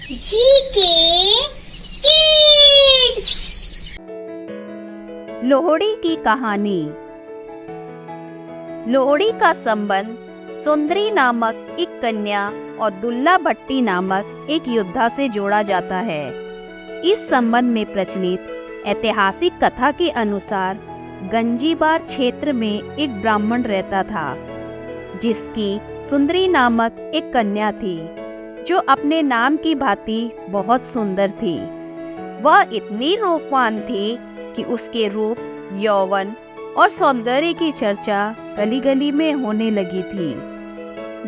GK kids. Lohri की कहानी। लोहड़ी का संबंध सुंदरी नामक एक कन्या और दुल्ला भट्टी नामक एक योद्धा से जोड़ा जाता है। इस संबंध में प्रचलित ऐतिहासिक कथा के अनुसार गंजीबार क्षेत्र में एक ब्राह्मण रहता था, जिसकी सुंदरी नामक एक कन्या थी, जो अपने नाम की भांति बहुत सुंदर थी। वह इतनी रूपवान थी कि उसके रूप, यौवन और सौंदर्य की चर्चा गली गली में होने लगी थी।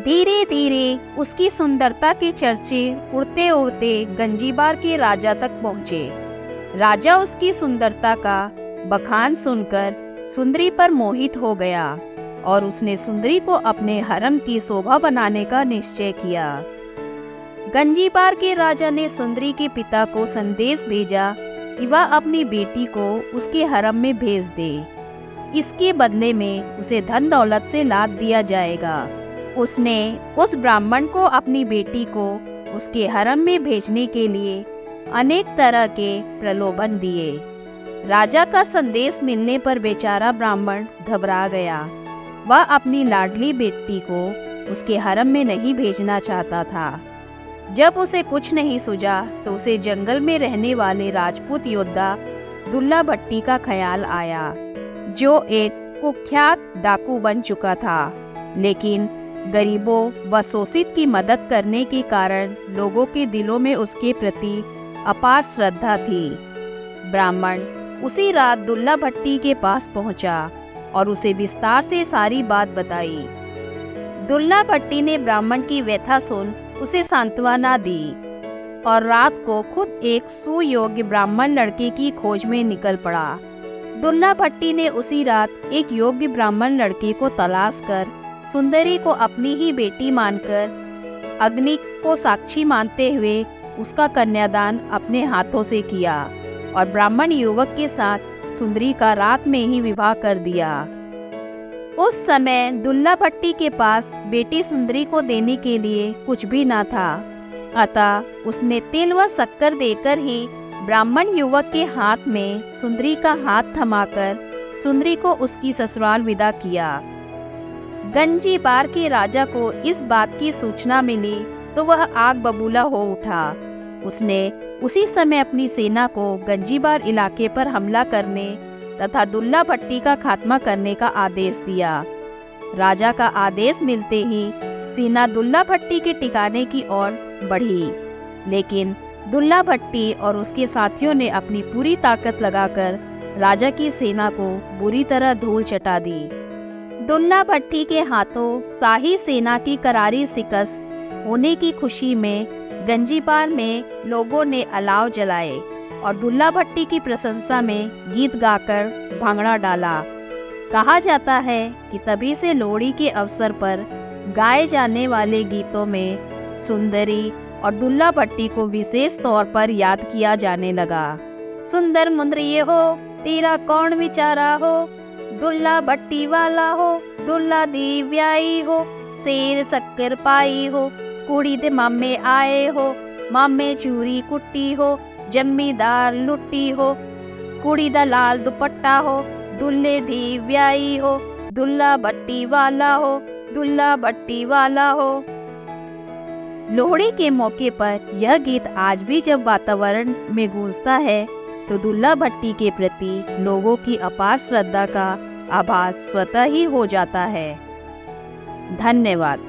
धीरे धीरे उसकी सुंदरता के चर्चे उड़ते उड़ते गंजीबार के राजा तक पहुँचे। राजा उसकी सुंदरता का बखान सुनकर सुंदरी पर मोहित हो गया और उसने सुंदरी को अपने हरम की शोभा बनाने का निश्चय किया। गंजीबार के राजा ने सुंदरी के पिता को संदेश भेजा कि वह अपनी बेटी को उसके हरम में भेज दे। इसके बदले में उसे धन दौलत से लाद दिया जाएगा। उसने उस ब्राह्मण को अपनी बेटी को उसके हरम में भेजने के लिए अनेक तरह के प्रलोभन दिए। राजा का संदेश मिलने पर बेचारा ब्राह्मण घबरा गया। वह अपनी लाडली बेटी को उसके हरम में नहीं भेजना चाहता था। जब उसे कुछ नहीं सूझा तो उसे जंगल में रहने वाले राजपूत योद्धा दुल्ला भट्टी का ख्याल आया, जो एक कुख्यात डाकू बन चुका था, लेकिन गरीबों व शोषित की मदद करने के कारण लोगों के दिलों में उसके प्रति अपार श्रद्धा थी। ब्राह्मण उसी रात दुल्ला भट्टी के पास पहुंचा और उसे विस्तार से सारी बात बताई। दुल्ला भट्टी ने ब्राह्मण की व्यथा सुन उसे सांत्वना दी और रात को खुद एक सुयोग्य ब्राह्मण लड़के की खोज में निकल पड़ा। दुल्ला भट्टी ने उसी रात एक योग्य ब्राह्मण लड़के को तलाश कर सुंदरी को अपनी ही बेटी मानकर अग्नि को साक्षी मानते हुए उसका कन्यादान अपने हाथों से किया और ब्राह्मण युवक के साथ सुंदरी का रात में ही विवाह कर दिया। उस समय दुल्ला भट्टी के पास बेटी सुंदरी को देने के लिए कुछ भी न था, अतः उसने तिल व शक्कर देकर ही ब्राह्मण युवक के हाथ में सुंदरी का हाथ थमाकर सुंदरी को उसकी ससुराल विदा किया। गंजीबार के राजा को इस बात की सूचना मिली तो वह आग बबूला हो उठा। उसने उसी समय अपनी सेना को गंजीबार इलाके पर हमला करने तथा दुल्ला भट्टी का खात्मा करने का आदेश दिया। राजा का आदेश मिलते ही सेना दुल्ला भट्टी के ठिकाने की ओर बढ़ी, लेकिन दुल्ला भट्टी और उसके साथियों ने अपनी पूरी ताकत लगाकर राजा की सेना को बुरी तरह धूल चटा दी। दुल्ला भट्टी के हाथों शाही सेना की करारी शिकस्त होने की खुशी में गंजीबार में लोगों ने अलाव जलाए और दुल्ला भट्टी की प्रशंसा में गीत गाकर भांगड़ा डाला। कहा जाता है कि तभी से लोहड़ी के अवसर पर गाए जाने वाले गीतों में सुंदरी और दुल्ला भट्टी को विशेष तौर पर याद किया जाने लगा। सुंदर मुंदरिये हो, तेरा कौन विचारा हो, दुल्ला भट्टी वाला हो, दुल्ला दी व्याई हो, शेर शक्कर पाई हो, कुड़ी दे मामे आए हो, मामे चूरी कुट्टी हो, जमींदार लुट्टी हो, कुड़ी दा लाल दुपट्टा हो, दुल्ले दी व्याई हो, दुल्ला भट्टी वाला हो, दुल्ला भट्टी वाला हो। लोहड़ी के मौके पर यह गीत आज भी जब वातावरण में गूंजता है तो दुल्ला भट्टी के प्रति लोगों की अपार श्रद्धा का आभास स्वतः ही हो जाता है। धन्यवाद।